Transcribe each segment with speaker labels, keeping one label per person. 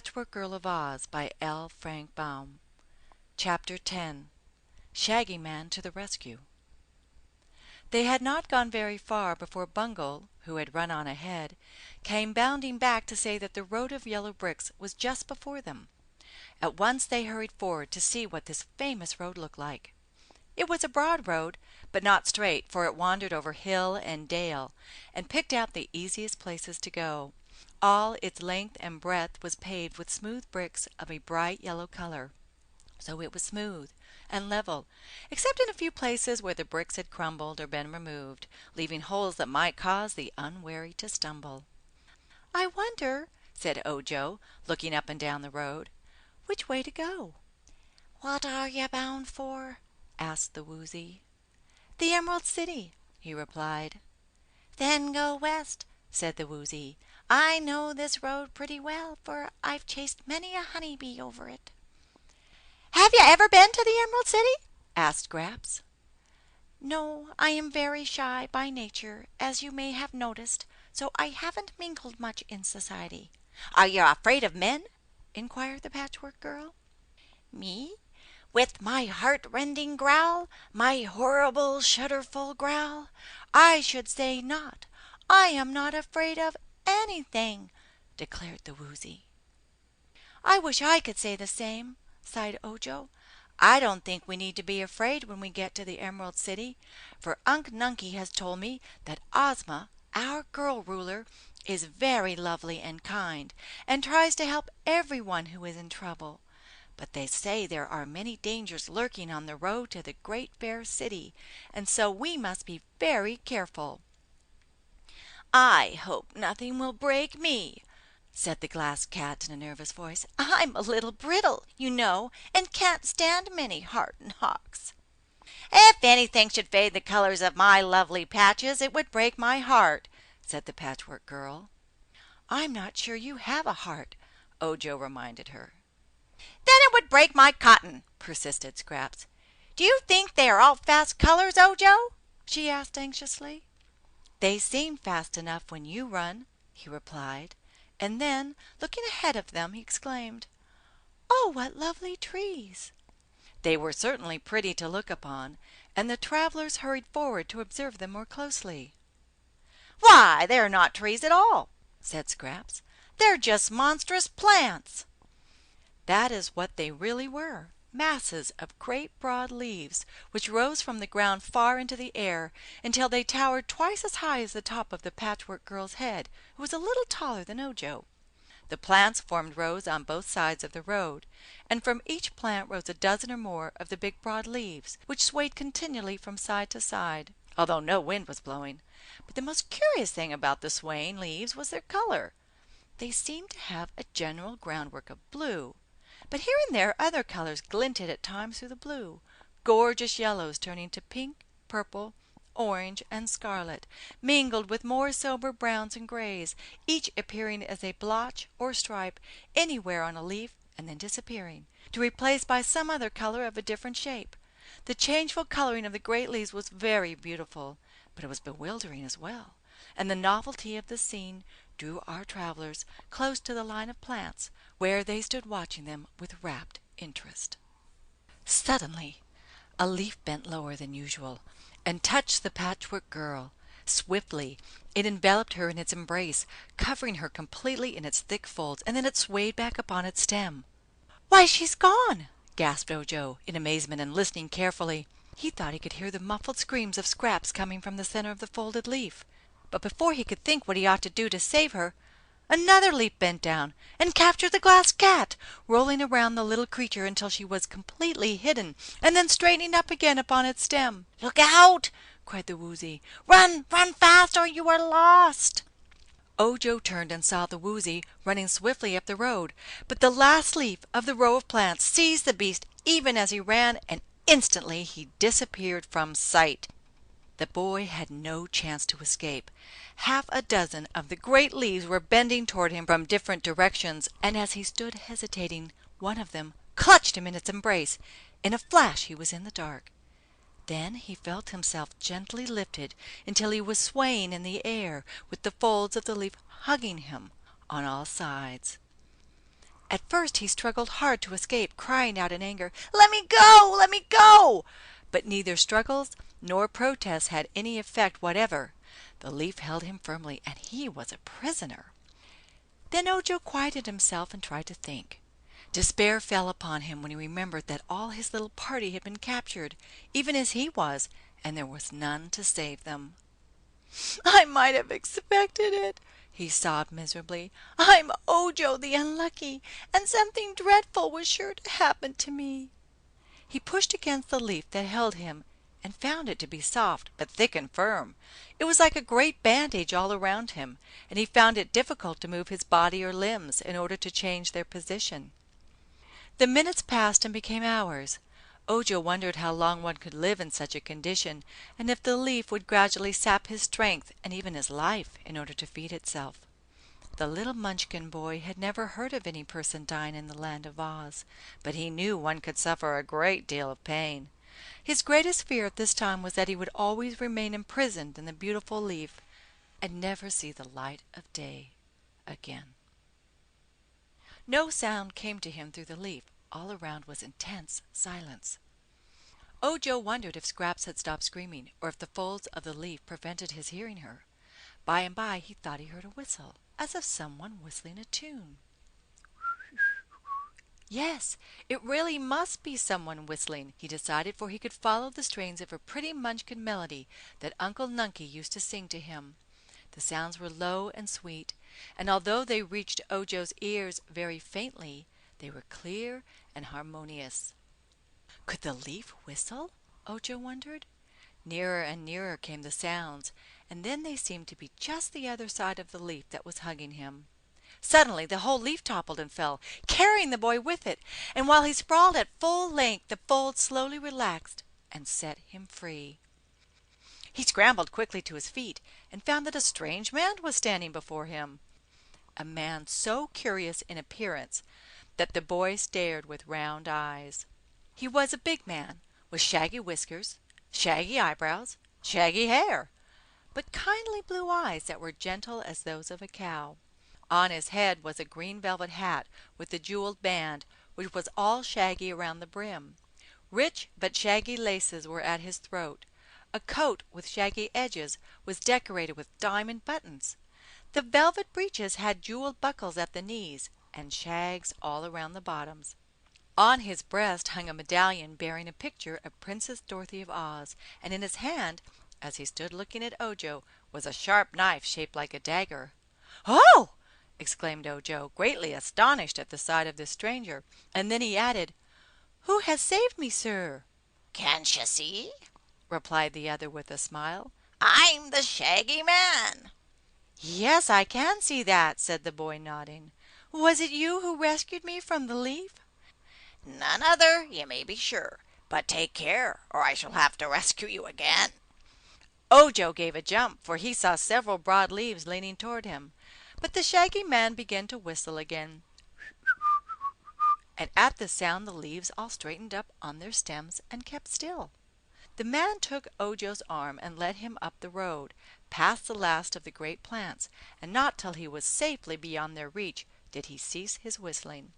Speaker 1: Patchwork Girl of Oz by L. Frank Baum. Chapter 10. Shaggy Man to the Rescue. They had not gone very far before Bungle, who had run on ahead, came bounding back to say that the road of yellow bricks was just before them. At once they hurried forward to see what this famous road looked like. It was a broad road, but not straight, for it wandered over hill and dale, and picked out the easiest places to go. All its length and breadth was paved with smooth bricks of a bright yellow color, so it was smooth and level, except in a few places where the bricks had crumbled or been removed, leaving holes that might cause the unwary to stumble. "I wonder," said Ojo, looking up and down the road, "which way to go." "What are you bound for?" asked the Woozy. "The Emerald City," he replied. "Then go west," said the Woozy. "I know this road pretty well, for I've chased many a honey bee over it." "Have you ever been to the Emerald City?" asked Scraps. "No, I am very shy by nature, as you may have noticed, so I haven't mingled much in society." "Are you afraid of men?" inquired the Patchwork Girl. "Me? With my heart-rending growl, my horrible shudderful growl? I should say not. I am not afraid of anything," declared the Woozy. "I wish I could say the same," sighed Ojo. "I don't think we need to be afraid when we get to the Emerald City, for Unc Nunkie has told me that Ozma, our girl ruler, is very lovely and kind, and tries to help everyone who is in trouble. But they say there are many dangers lurking on the road to the Great Fair City, and so we must be very careful." "I hope nothing will break me," said the Glass Cat in a nervous voice. "I'm a little brittle, you know, and can't stand many hard knocks." "If anything should fade the colors of my lovely patches, it would break my heart," said the Patchwork Girl. "I'm not sure you have a heart," Ojo reminded her. "Then it would break my cotton," persisted Scraps. "Do you think they are all fast colors, Ojo?" she asked anxiously. "They seem fast enough when you run," he replied, and then, looking ahead of them, he exclaimed, "Oh, what lovely trees!" They were certainly pretty to look upon, and the travelers hurried forward to observe them more closely. "Why, they're not trees at all," said Scraps. "They're just monstrous plants." That is what they really were, masses of great broad leaves, which rose from the ground far into the air until they towered twice as high as the top of the Patchwork Girl's head, who was a little taller than Ojo. The plants formed rows on both sides of the road, and from each plant rose a dozen or more of the big broad leaves, which swayed continually from side to side, although no wind was blowing. But the most curious thing about the swaying leaves was their color. They seemed to have a general groundwork of blue, but here and there other colors glinted at times through the blue, gorgeous yellows turning to pink, purple, orange, and scarlet, mingled with more sober browns and grays, each appearing as a blotch or stripe anywhere on a leaf and then disappearing, to replace by some other color of a different shape. The changeful coloring of the great leaves was very beautiful, but it was bewildering as well, and the novelty of the scene drew our travelers close to the line of plants, where they stood watching them with rapt interest. Suddenly a leaf bent lower than usual and touched the Patchwork Girl. Swiftly it enveloped her in its embrace, covering her completely in its thick folds, and then it swayed back upon its stem. "Why, she's gone!" gasped Ojo, in amazement, and listening carefully. He thought he could hear the muffled screams of Scraps coming from the center of the folded leaf. But before he could think what he ought to do to save her, another leaf bent down and captured the Glass Cat, rolling around the little creature until she was completely hidden, and then straightening up again upon its stem. "Look out!" cried the Woozy. "Run, run fast, or you are lost!" Ojo turned and saw the Woozy running swiftly up the road, but the last leaf of the row of plants seized the beast even as he ran, and instantly he disappeared from sight. The boy had no chance to escape. Half a dozen of the great leaves were bending toward him from different directions, and as he stood hesitating, one of them clutched him in its embrace. In a flash he was in the dark. Then he felt himself gently lifted until he was swaying in the air, with the folds of the leaf hugging him on all sides. At first he struggled hard to escape, crying out in anger, "Let me go! Let me go!" But neither struggles nor protests had any effect whatever. The leaf held him firmly, and he was a prisoner. Then Ojo quieted himself and tried to think. Despair fell upon him when he remembered that all his little party had been captured, even as he was, and there was none to save them. "I might have expected it," he sobbed miserably. "I'm Ojo the Unlucky, and something dreadful was sure to happen to me." He pushed against the leaf that held him and found it to be soft, but thick and firm. It was like a great bandage all around him, and he found it difficult to move his body or limbs in order to change their position. The minutes passed and became hours. Ojo wondered how long one could live in such a condition, and if the leaf would gradually sap his strength and even his life in order to feed itself. The little Munchkin boy had never heard of any person dying in the Land of Oz, but he knew one could suffer a great deal of pain. His greatest fear at this time was that he would always remain imprisoned in the beautiful leaf and never see the light of day again. No sound came to him through the leaf. All around was intense silence. Ojo wondered if Scraps had stopped screaming, or if the folds of the leaf prevented his hearing her. By and by he thought he heard a whistle, as of someone whistling a tune. Yes, it really must be someone whistling, he decided, for he could follow the strains of a pretty Munchkin melody that Uncle Nunky used to sing to him. The sounds were low and sweet, and although they reached Ojo's ears very faintly, they were clear and harmonious. Could the leaf whistle? Ojo wondered. Nearer and nearer came the sounds, and then they seemed to be just the other side of the leaf that was hugging him. Suddenly the whole leaf toppled and fell, carrying the boy with it, and while he sprawled at full length the folds slowly relaxed and set him free. He scrambled quickly to his feet and found that a strange man was standing before him, a man so curious in appearance that the boy stared with round eyes. He was a big man, with shaggy whiskers, shaggy eyebrows, shaggy hair, but kindly blue eyes that were gentle as those of a cow. On his head was a green velvet hat with a jeweled band, which was all shaggy around the brim. Rich but shaggy laces were at his throat. A coat with shaggy edges was decorated with diamond buttons. The velvet breeches had jeweled buckles at the knees, and shags all around the bottoms. On his breast hung a medallion bearing a picture of Princess Dorothy of Oz, and in his hand, as he stood looking at Ojo, was a sharp knife shaped like a dagger. "Oh!" exclaimed Ojo, greatly astonished at the sight of this stranger, and then he added, "Who has saved me, sir?"
Speaker 2: "Can't you see?"
Speaker 1: replied the other with a smile.
Speaker 2: "I'm the Shaggy Man."
Speaker 1: "Yes, I can see that," said the boy, nodding. "Was it you who rescued me from the leaf?"
Speaker 2: "None other, you may be sure. But take care, or I shall have to rescue you again."
Speaker 1: Ojo gave a jump, for he saw several broad leaves leaning toward him. But the Shaggy Man began to whistle again, and at the sound the leaves all straightened up on their stems and kept still. The man took Ojo's arm and led him up the road, past the last of the great plants, and not till he was safely beyond their reach did he cease his whistling.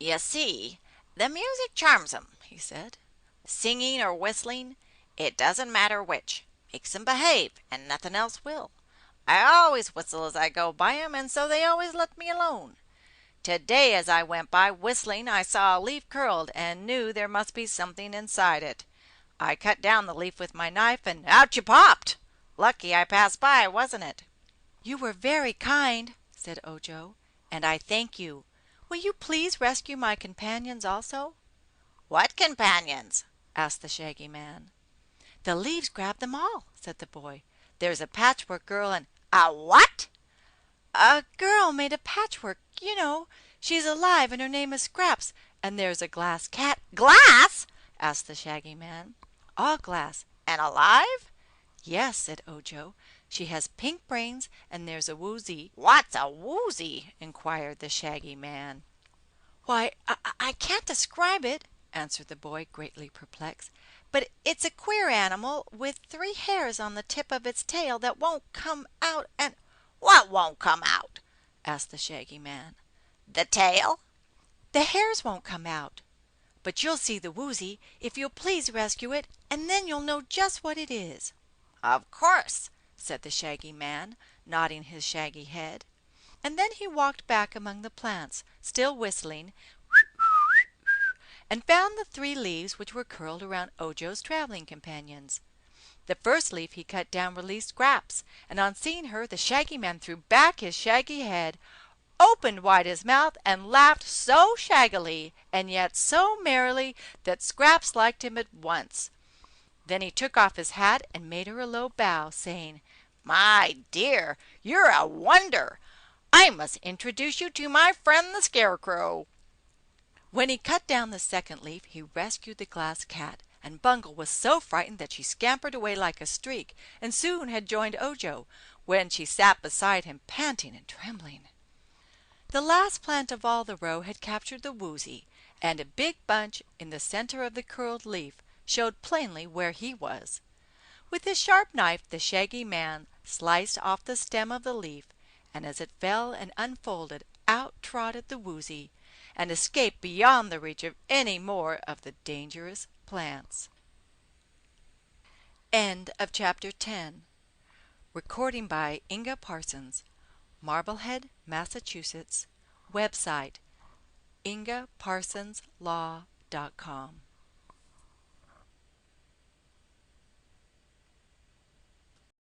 Speaker 2: "You see, the music charms 'em," he said. "Singing or whistling, it doesn't matter which. Makes 'em behave, and nothing else will. I always whistle as I go by 'em, and so they always let me alone. Today as I went by whistling I saw a leaf curled and knew there must be something inside it. I cut down the leaf with my knife and out you popped. Lucky I passed by, wasn't it?"
Speaker 1: "You were very kind," said Ojo, "and I thank you. Will you please rescue my companions also?"
Speaker 2: "What companions?"
Speaker 1: asked the Shaggy Man. "The leaves grabbed them all," said the boy. "There's a patchwork girl and—"
Speaker 2: "A what?"
Speaker 1: "A girl made of patchwork, you know. She's alive and her name is Scraps. And there's a glass cat—"
Speaker 2: "Glass?"
Speaker 1: asked the Shaggy Man. "All glass."
Speaker 2: "And alive?"
Speaker 1: "Yes," said Ojo. "She has pink brains and there's a woozy—"
Speaker 2: "What's a woozy?"
Speaker 1: inquired the Shaggy Man. "Why, I can't describe it," answered the boy, greatly perplexed. "But it's a queer animal with 3 hairs on the tip of its tail that won't come out and—"
Speaker 2: "What won't come out?"
Speaker 1: asked the Shaggy Man.
Speaker 2: "The tail?"
Speaker 1: The hairs won't come out. But you'll see the woozy if you'll please rescue it, and then you'll know just what it is."
Speaker 2: "Of course,"
Speaker 1: said the Shaggy Man, nodding his shaggy head. And then he walked back among the plants, still whistling, and found the 3 leaves which were curled around Ojo's traveling companions. The first leaf he cut down released Scraps, and on seeing her the Shaggy Man threw back his shaggy head, opened wide his mouth, and laughed so shaggily and yet so merrily that Scraps liked him at once. Then he took off his hat and made her a low bow, saying,
Speaker 2: "My dear, you're a wonder. I must introduce you to my friend the Scarecrow."
Speaker 1: When he cut down the second leaf he rescued the glass cat, and Bungle was so frightened that she scampered away like a streak, and soon had joined Ojo, when she sat beside him panting and trembling. The last plant of all the row had captured the woozy, and a big bunch in the center of the curled leaf showed plainly where he was. With his sharp knife the Shaggy Man sliced off the stem of the leaf, and as it fell and unfolded out trotted the woozy, and escaped beyond the reach of any more of the dangerous plants. End of chapter 10. Recording by Inga Parsons. Marblehead, Massachusetts. Website ingaparsonslaw.com.